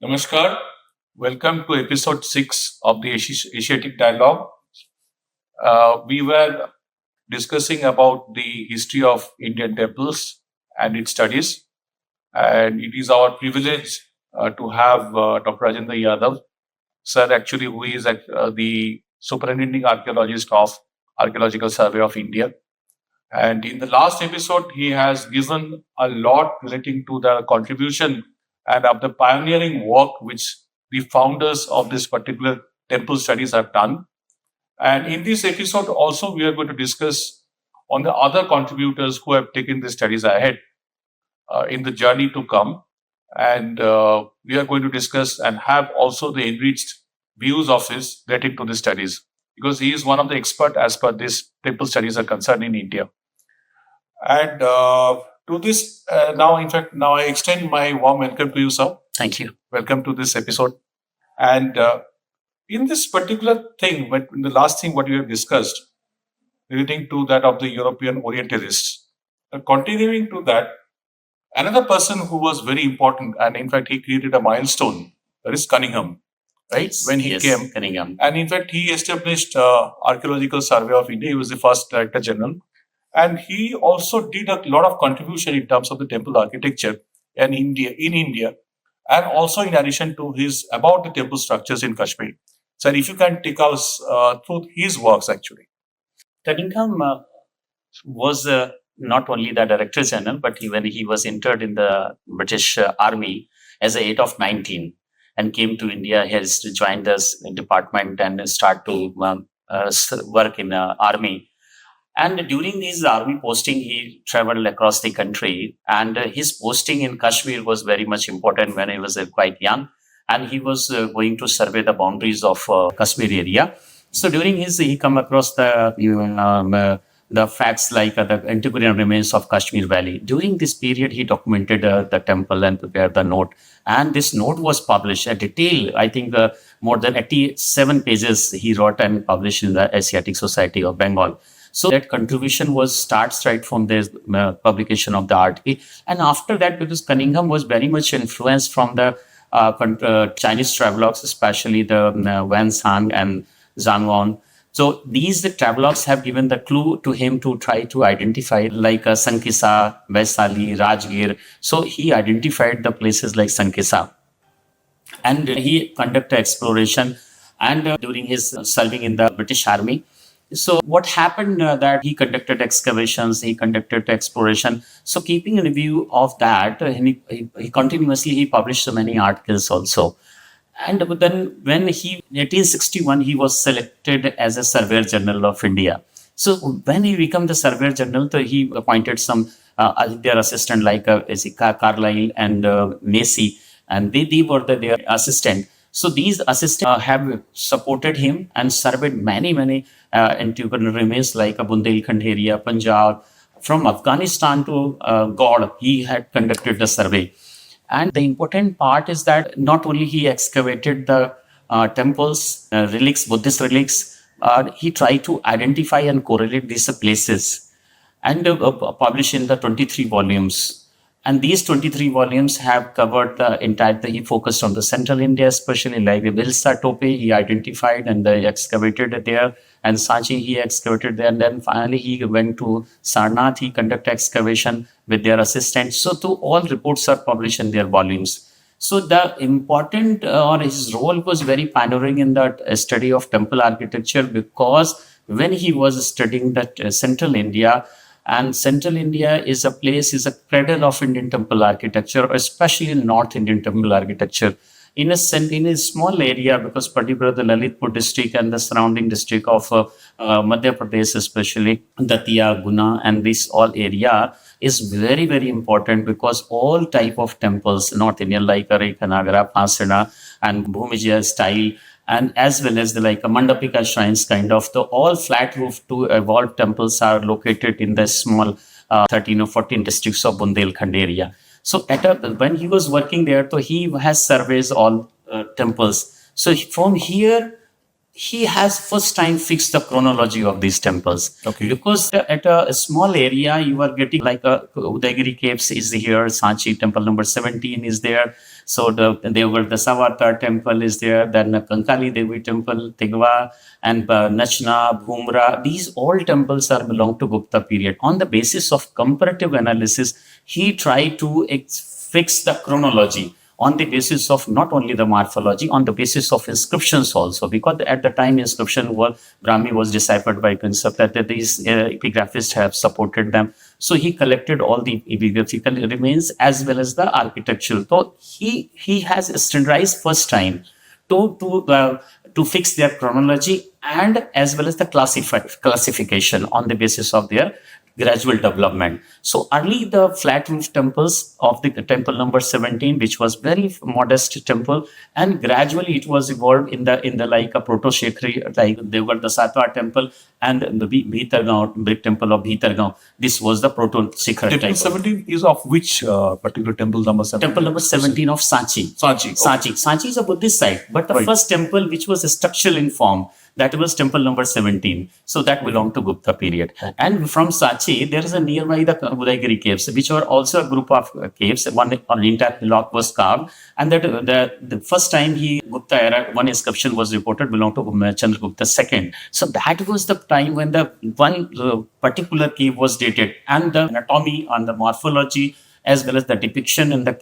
Namaskar. Welcome to episode 6 of the Asiatic dialogue. We were discussing about the history of Indian temples and its studies, and it is our privilege to have Dr. Rajendra Yadav, sir, actually, who is the superintending archaeologist of Archaeological Survey of India. And in the last episode, he has given a lot relating to the contribution and of the pioneering work which the founders of this particular temple studies have done. And in this episode, also, we are going to discuss on the other contributors who have taken the studies ahead in the journey to come. And we are going to discuss and have also the enriched views of his relating to the studies, because he is one of the expert as per this temple studies are concerned in India. And to this, now I extend my warm welcome to you, sir. Thank you. Welcome to this episode. And in this particular thing, but in the last thing what you have discussed, relating to that of the European Orientalists, continuing to that, another person who was very important, and in fact, he created a milestone, that is Cunningham, right? When he came. Cunningham. And in fact, he established Archaeological Survey of India. He was the first Director General. And he also did a lot of contribution in terms of the temple architecture in India, and also in addition to his about the temple structures in Kashmir. So if you can take us through his works, actually. Cunningham was not only the Director General, but when he was entered in the British Army as an age of 19 and came to India, he has joined this department and start to work in the army. And during his army posting, he traveled across the country. And his posting in Kashmir was very much important when he was quite young. And he was going to survey the boundaries of Kashmir area. So during he come across the facts like the antiquarian remains of Kashmir Valley. During this period, he documented the temple and prepared the note. And this note was published, a detail, I think more than 87 pages he wrote and published in the Asiatic Society of Bengal. So that contribution starts right from the publication of the article. And after that, because Cunningham was very much influenced from the Chinese travelogues, especially the Wan Sang and Zhanwan. So these travelogues have given the clue to him to try to identify like Sankisa, Vaisali, Rajgir. So he identified the places like Sankisa. And he conducted exploration and during his serving in the British Army. So what happened that he conducted excavations, he conducted exploration. So keeping in view of that, he continuously he published so many articles also. And then when in 1861, he was selected as a Surveyor General of India. So when he became the Surveyor General, he appointed some their assistant like Carlyle and Macy, and they were their assistant. So these assistants have supported him and surveyed many antiquarian remains like Bundelkhand area, Punjab. From Afghanistan to God, he had conducted the survey. And the important part is that not only he excavated the temples, relics, Buddhist relics, he tried to identify and correlate these places and publish in the 23 volumes. And these 23 volumes have covered the entire, he focused on the central India, especially like the Vilsa Tope, he identified and they excavated there, and Sanchi, he excavated there. And then finally, he went to Sarnath, he conducted excavation with their assistants. So, all reports are published in their volumes. So, the important or his role was very pioneering in the study of temple architecture, because when he was studying that central India, and central India is a cradle of Indian temple architecture, especially in North Indian temple architecture. In a small area, because particularly the Lalitpur district and the surrounding district of Madhya Pradesh, especially Datia, Guna, and this all area is very, very important, because all type of temples, North Indian like Kanagara, Pasana, and Bhumijaya style, and as well as the like Mandapika shrines kind of, the all flat roof to evolved temples are located in the small 13 or 14 districts of Bundelkhand area. So when he was working there, so he has surveys all temples. So from here, he has first time fixed the chronology of these temples. Okay. Because at a small area, you are getting like Udaygiri Caves is here, Sanchi temple number 17 is there. So there were the Savartar temple is there, then Kankali Devi temple, Tigwa, and Nachna, Bhumra. These all temples are belong to Gupta period. On the basis of comparative analysis, he tried to fix the chronology on the basis of not only the morphology, on the basis of inscriptions also, because at the time inscription was Brahmi was deciphered by Prinsep, that these epigraphists have supported them. So he collected all the epigraphical remains as well as the architectural. So he has standardized first time to fix their chronology and as well as the classification on the basis of their gradual development. So early the flat roof temples of the temple number 17, which was very modest temple, and gradually it was evolved in the like a proto Shekhri, like they were the Satwa temple and the Bhitargaon brick temple of Bhitargaon. This was the proto Shekhar Temple type. 17 is of which particular temple number 17? Temple number 17 of Sanchi. Sanchi. Okay. Sanchi is a Buddhist site, but the first temple which was structural in form, that was temple number 17. So that belonged to Gupta period. And from Sanchi, there is a nearby the Udaygiri caves, which were also a group of caves. One entire block was carved. And that the first time Gupta era, one inscription was reported belonged to Chandragupta II. So that was the time when the one particular cave was dated, and the anatomy and the morphology as well as the depiction in the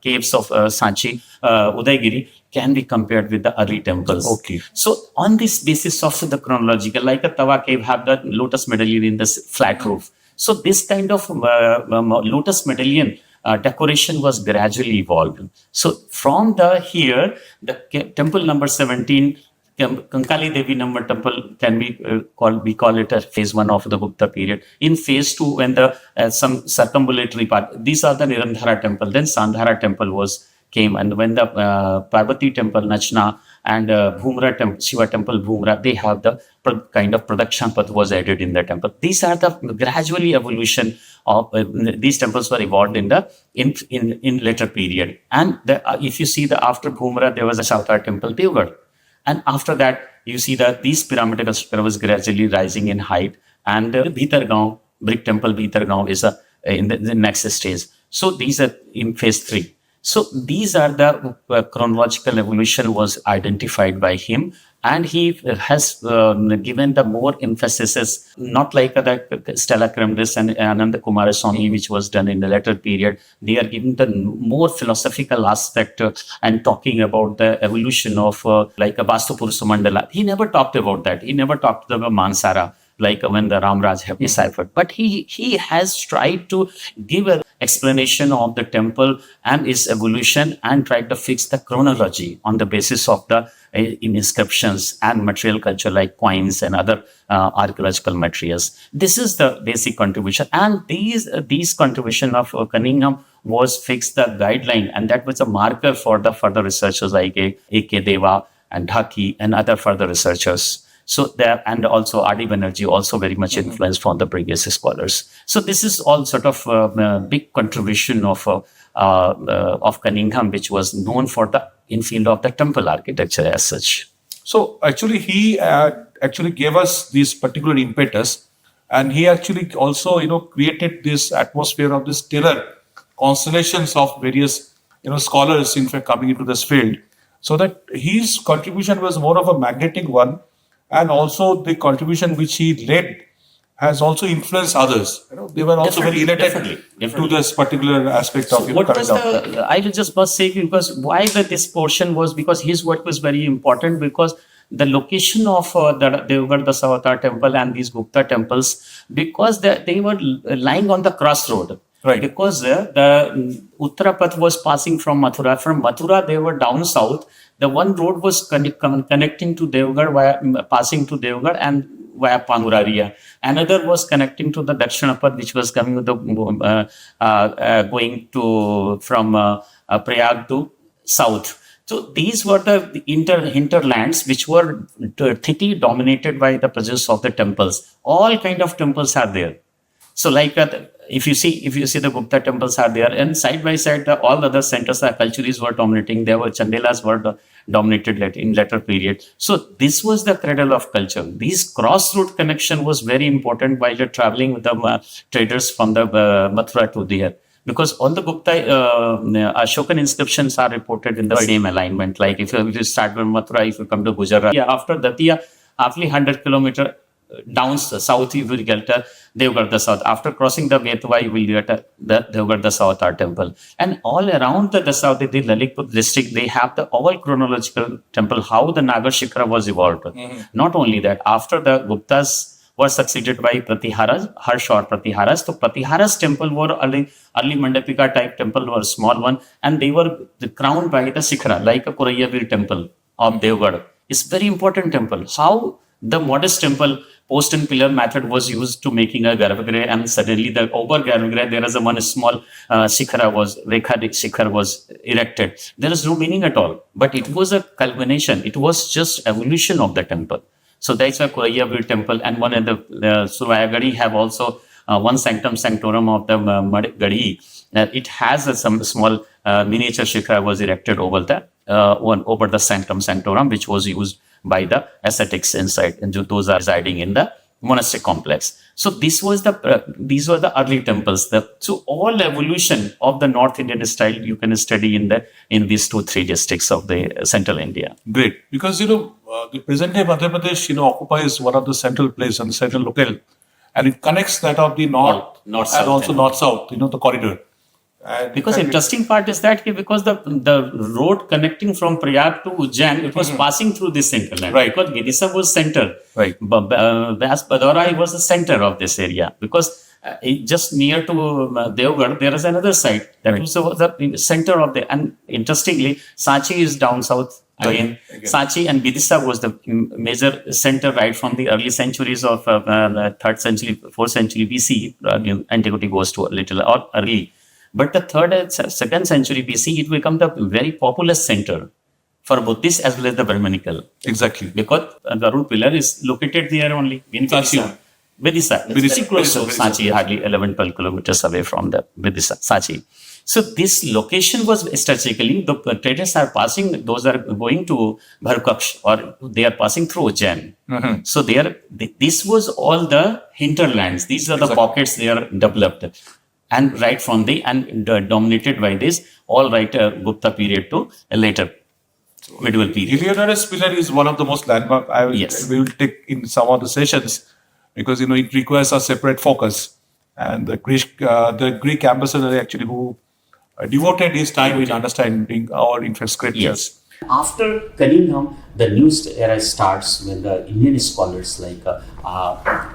caves of Sanchi, Udaygiri, can be compared with the early temples. Okay. So on this basis of the chronological, like a Tawa cave have the lotus medallion in the flat roof. So this kind of lotus medallion decoration was gradually evolved. So from the temple number 17, Kankali Devi number temple can be we call it a phase 1 of the Gupta period. In phase 2, when the some circumambulatory part, these are the Nirandhara temple, then Sandhara temple came, and when the Parvati temple, Nachna, and Bhumra temple, Shiva temple, Bhumra, they have the kind of production path was added in the temple. These are the gradually evolution of these temples were evolved in the in later period. And if you see the after Bhumra, there was a Sautar temple, Devgarh. And after that, you see that these pyramidal structure was gradually rising in height. And Bhitargaon, brick temple Bhitargaon is in the next stage. So these are in phase 3. So these are the chronological evolution was identified by him. And he has given the more emphasis, not like the Stella Cremdis and Ananda Kumaraswamy, which was done in the later period. They are giving the more philosophical aspect and talking about the evolution of like a Vastupurusha Mandala. He never talked about that. He never talked about Mansara, like when the Ramraj have deciphered. But he has tried to give an explanation of the temple and its evolution and tried to fix the chronology on the basis of the inscriptions and material culture like coins and other archaeological materials. This is the basic contribution. And these contribution of Cunningham was fixed the guideline, and that was a marker for the further researchers like A.K. Deva and Dhaki and other further researchers. So there, and also R.D. Banerjee also very much influenced from the previous scholars. So this is all sort of a big contribution of Cunningham, which was known for the in field of the temple architecture as such. So actually, he actually gave us this particular impetus, and he actually also created this atmosphere of this stellar constellations of various scholars, in fact, coming into this field. So that his contribution was more of a magnetic one. And also the contribution which he led has also influenced others. They were also very related to this particular aspect of what was I will just must say, because why this portion was because his work was very important, because the location of the Devgarh, the Savatar temple and these Gupta temples, because they were lying on the crossroad. Right. Because the Uttarapath was passing from Mathura. From Mathura, they were down south. The one road was connecting to Devgarh, passing to Devgarh and via Panguraria. Another was connecting to the Dakshinapath, which was coming with going to from Prayag to south. So these were the hinterlands which were thickly dominated by the presence of the temples. All kind of temples are there. So like if you see the Gupta temples are there, and side by side all the other centers, the Kalchuris were dominating. There were Chandelas were dominated in later period. So this was the cradle of culture. This cross-route connection was very important while you're traveling with the traders from the Mathura to there. Because all the Gupta Ashokan inscriptions are reported in the same alignment. Like if you start from Mathura, if you come to Gujarat, after Datia, roughly 100 kilometer down south, you will get Devgarh South. After crossing the Betwa, you will get the Devgarh South temple. And all around the south, the Lalitpur district, they have the all chronological temple, how the Nagar Shikhara was evolved. Mm-hmm. Not only that, after the Guptas were succeeded by Pratiharas, Harsh or Pratiharas. So Pratiharas temple were early Mandapika type temple, were small one, and they were crowned by the Shikhara, like a Korayavir temple of Devgarh. It's very important temple. How the modest temple post and pillar method was used to making a Garbhagriha, and suddenly the over Garbhagriha, there is a one small Shikhara was, Rekha Shikhar was erected. There is no meaning at all, but it was a culmination. It was just evolution of the temple. So that's why Korayavir temple and one of the Suraya Gadi have also one sanctum sanctorum of the Gadi. It has some small miniature shikhara was erected over the sanctum sanctorum, which was used by the ascetics inside, and those are residing in the monastic complex. So these were the early temples. So all evolution of the North Indian style you can study in these 2-3 districts of the central India. Great, because the present day Madhya Pradesh occupies one of the central place and the central locale, and it connects that of the north and also north south. The corridor. And because interesting part is that because the road connecting from Prayag to Ujjain, it was passing through this hinterland. Right. Because Vidisha was center. Right. Badorai was the center of this area. Because just near to Devgarh, there is another site that was the center of the. And interestingly, Sanchi is down south. Again, Sanchi and Vidisha was the major center right from the early centuries of 3rd century, 4th century BC. Antiquity goes to a little or early. But the 3rd and 2nd century BC, it became the very populous center for Buddhist as well as the Brahmanical. Exactly. Because the root pillar is located there only. In Vidisha. It's very close to Sanchi, hardly 11-12 kilometers away from the Vidisha, Sanchi. So this location was strategically, the traders are passing, those are going to Bharkaksh or they are passing through Ujjain. Mm-hmm. So this was all the hinterlands. These are the pockets they are developed. And right from dominated by this, all right, Gupta period to a later medieval period. Heliodorus pillar is one of the most landmark. We will take in some of the sessions because it requires a separate focus. And the Greek ambassador actually who devoted his time in understanding our infant scriptures. Yes. After Cunningham, the new era starts when the Indian scholars like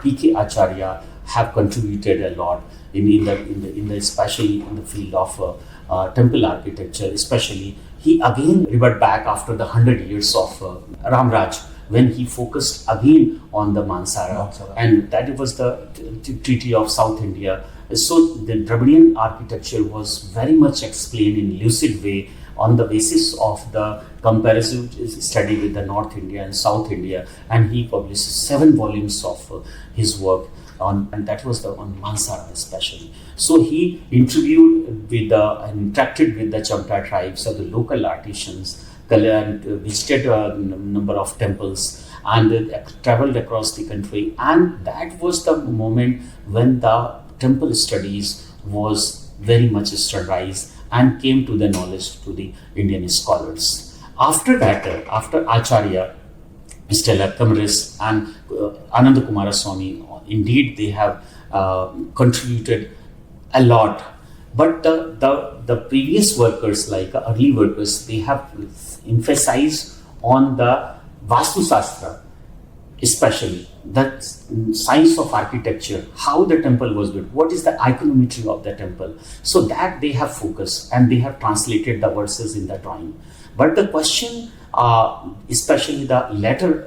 P.K. Acharya have contributed a lot. Especially in the field of temple architecture, especially he again revert back after the 100 years of Ramraj when he focused again on the Mansara. And that was the Treaty of South India. So the Dravidian architecture was very much explained in lucid way on the basis of the comparative study with the North India and South India, and he published 7 volumes of his work. And that was on Mansara especially. So he interviewed and interacted with the Chamta tribes of the local artisans, and visited a number of temples and traveled across the country. And that was the moment when the temple studies was very much standardized and came to the knowledge to the Indian scholars. After that, after Acharya, Stella Kamaris and Ananda Kumaraswamy, indeed they have contributed a lot. But the previous workers, like early workers, they have emphasized on the Vastu Shastra, especially the science of architecture, how the temple was built, what is the iconometry of the temple. So that they have focused and they have translated the verses in the drawing. But the question especially the later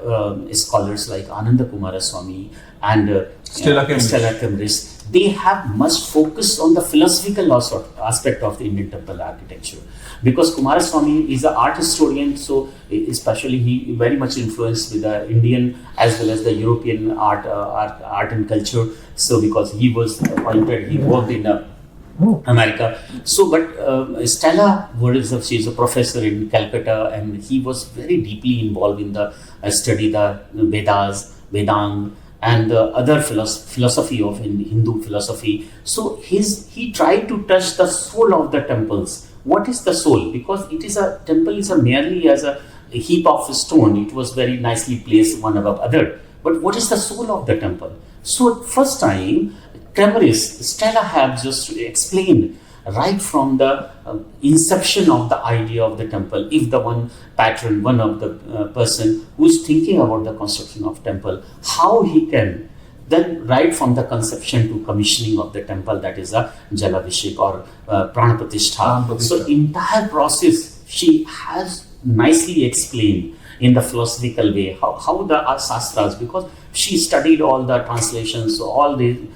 scholars like Ananda Kumaraswamy and Stella Cambridge, they have much focused on the philosophical aspect of the Indian temple architecture. Because Kumaraswamy is an art historian, so especially he very much influenced with the Indian as well as the European art and culture. So because he was appointed, he worked in America. So, but Stella, she is a professor in Calcutta, and he was very deeply involved in the study the Vedas, Vedang, and the other philosophy of Hindu philosophy. So he tried to touch the soul of the temples. What is the soul? Because it is a temple is a merely as a heap of stone. It was very nicely placed one above other. But what is the soul of the temple? So first time, Cambridge, Stella have just explained right from the inception of the idea of the temple. If the one patron, one of the person who is thinking about the construction of temple, how he can then right from the conception to commissioning of the temple, that is a Jalabhishek or Pranapratishtha. So entire process she has nicely explained in the philosophical way how the Shastras, because she studied all the translations, so all the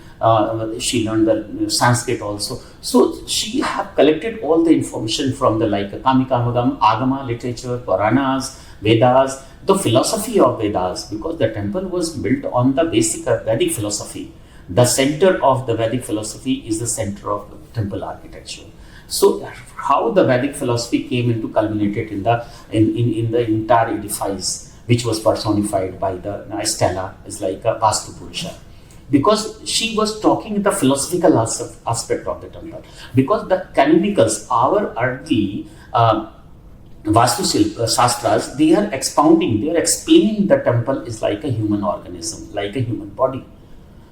she learned the Sanskrit also. So she have collected all the information from the like Kamikama Agama literature, Puranas, Vedas, the philosophy of Vedas, because the temple was built on the basic Vedic philosophy. The center of the Vedic philosophy is the center of the temple architecture. So how the Vedic philosophy came into culminated in the entire edifice, which was personified by the Stella, is like a Vastu Purusha. Because she was talking the philosophical aspect of the temple. Because the canonicals, our earthly Vastu Shastras, they are expounding, they are explaining the temple is like a human organism, like a human body.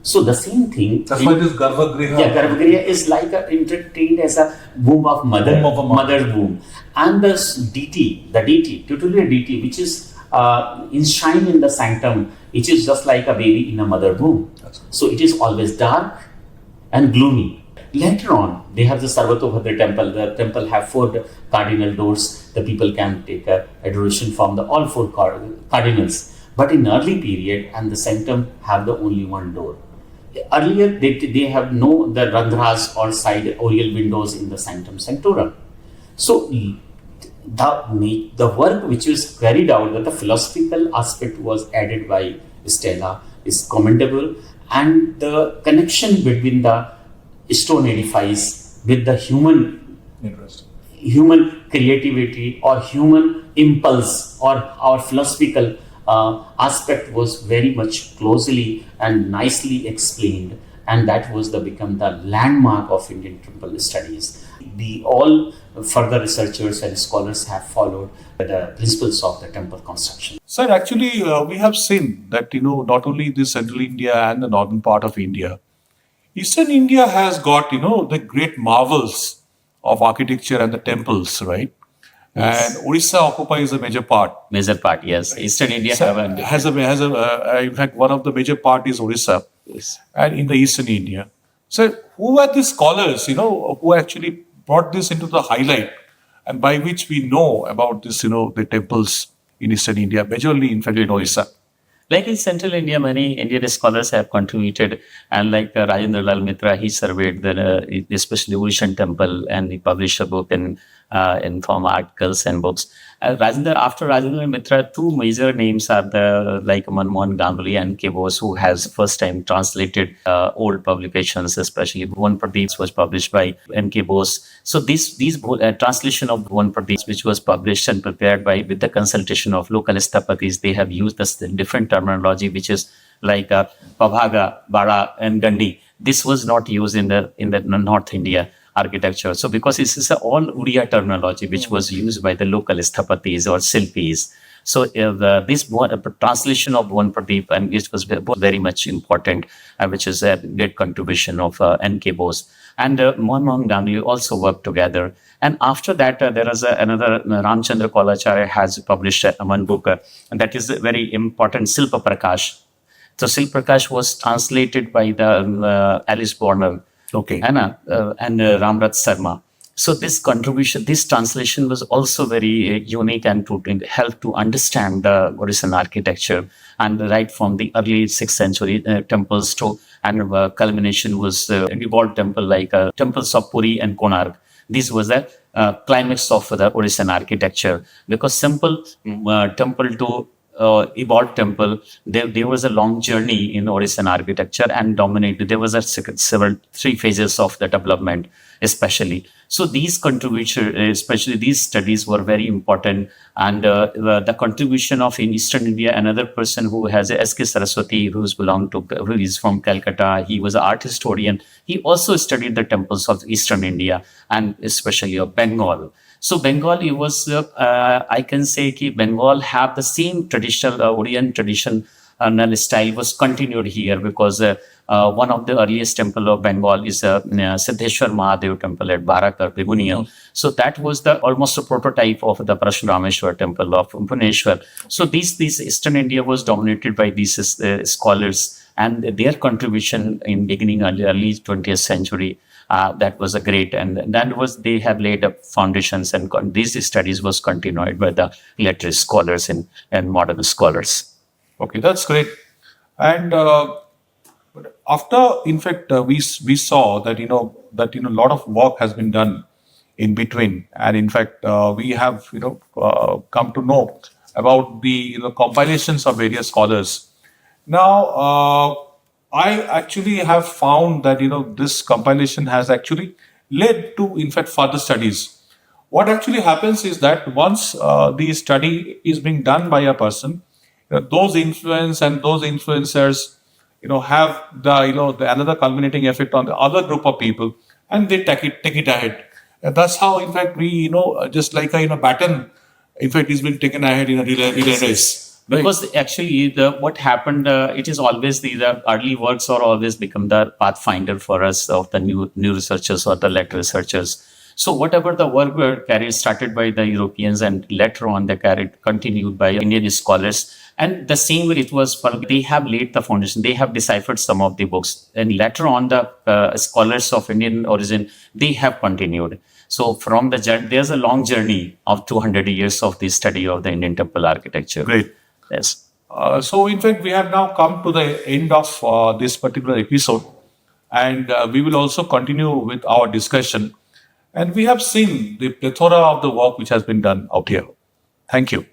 So the same thing. That's why this Garbhagriha. Yeah, Garbhagriha is like entertained as a womb of mother, mother's womb. And the deity, tutelary deity, which is enshrined in the sanctum, it is just like a baby in a mother womb. So it is always dark and gloomy. Later on, they have the Sarvatobhadra temple. The temple have 4 cardinal doors. The people can take adoration from all 4 cardinals. But in early period, and the sanctum have the only one door. Earlier, they have no the randhras or side oriel windows in the sanctum sanctorum. So the work which was carried out, that the philosophical aspect was added by Stella, is commendable, and the connection between the stone edifice with the human creativity or human impulse or our philosophical aspect was very much closely and nicely explained, and that was become the landmark of Indian temple studies. All further researchers and scholars have followed the principles of the temple construction. Sir, actually, we have seen that, not only the central India and the northern part of India, Eastern India has got, the great marvels of architecture and the temples, right? Yes. And Orissa occupies a major part. Major part, yes. Eastern India has in fact, one of the major part is Orissa. Yes. And in the Eastern India. So, who are the scholars, who actually brought this into the highlight, and by which we know about this, the temples in Eastern India, majorly, in fact, in Orissa? Like in Central India, many Indian scholars have contributed, and like Rajendra Mitra, he surveyed especially Orisian temple, and he published a book in form articles and books. After Rajendra Mitra, 2 major names are like Manmohan Ganguly and K. Bose, who has first time translated old publications, especially Bhuvan Pradeep was published by N.K. Bose. So these translation of Bhuvan Pradeep, which was published and prepared with the consultation of local sthapatis, they have used this different terminology, which is like Pabhaga, Bara, and Gandhi. This was not used in the North India architecture. So because this is all Uriya terminology, which was used by the local sthapatis or Silpis. So this translation of Bhuvan Pradeep, and it was very much important, which is a great contribution of N.K. Bose. And Manmohan Ganguly also worked together. And after that, there is another, Ramchandra Kolacharya has published one book, and that is a very important, Silpa Prakash. So Silpa Prakash was translated by the Alice Borner. Okay. And Ramrat Sarma. So this contribution, this translation was also very unique and to help to understand the Orison architecture, and right from the early 6th century temples to, and culmination was evolved temple like temples of Puri and Konark. This was the climax of the Orison architecture, because simple temple to evolved temple, there was a long journey in Orison architecture and dominated. There was a several 3 phases of the development, especially. So these contributions, especially these studies, were very important. And the contribution of in Eastern India, another person who has S.K. Saraswati, who is from Calcutta. He was an art historian. He also studied the temples of Eastern India and especially of Bengal. So Bengal, it was, I can say that Bengal have the same traditional Orient tradition style was continued here, because one of the earliest temple of Bengal is Siddheshwar Mahadev temple at Barakar, Begunia. So that was the almost a prototype of the Parashurameshwar temple of Bhubaneswar. So these Eastern India was dominated by these scholars, and their contribution in beginning early 20th century. That was a great, and that was, they have laid up foundations, and these studies was continued by the later scholars and modern scholars. Okay, that's great. And after, in fact, we saw that a lot of work has been done in between, and in fact, we have come to know about the compilations of various scholars. Now, I actually have found that this compilation has actually led to, in fact, further studies. What actually happens is that once the study is being done by a person, those influence and those influencers, have the another culminating effect on the other group of people, and they take it ahead. And that's how, in fact, we just like a baton, in fact, is being taken ahead in a relay race. Because actually, what happened, it is always the early works are always become the pathfinder for us of the new researchers or the later researchers. So whatever the work were started by the Europeans, and later on they continued by Indian scholars. And the same way it was, they have laid the foundation, they have deciphered some of the books, and later on the scholars of Indian origin, they have continued. So from there's a long journey of 200 years of the study of the Indian temple architecture. Great. Yes. So, in fact, we have now come to the end of this particular episode, and we will also continue with our discussion. And we have seen the plethora of the work which has been done out here. Thank you.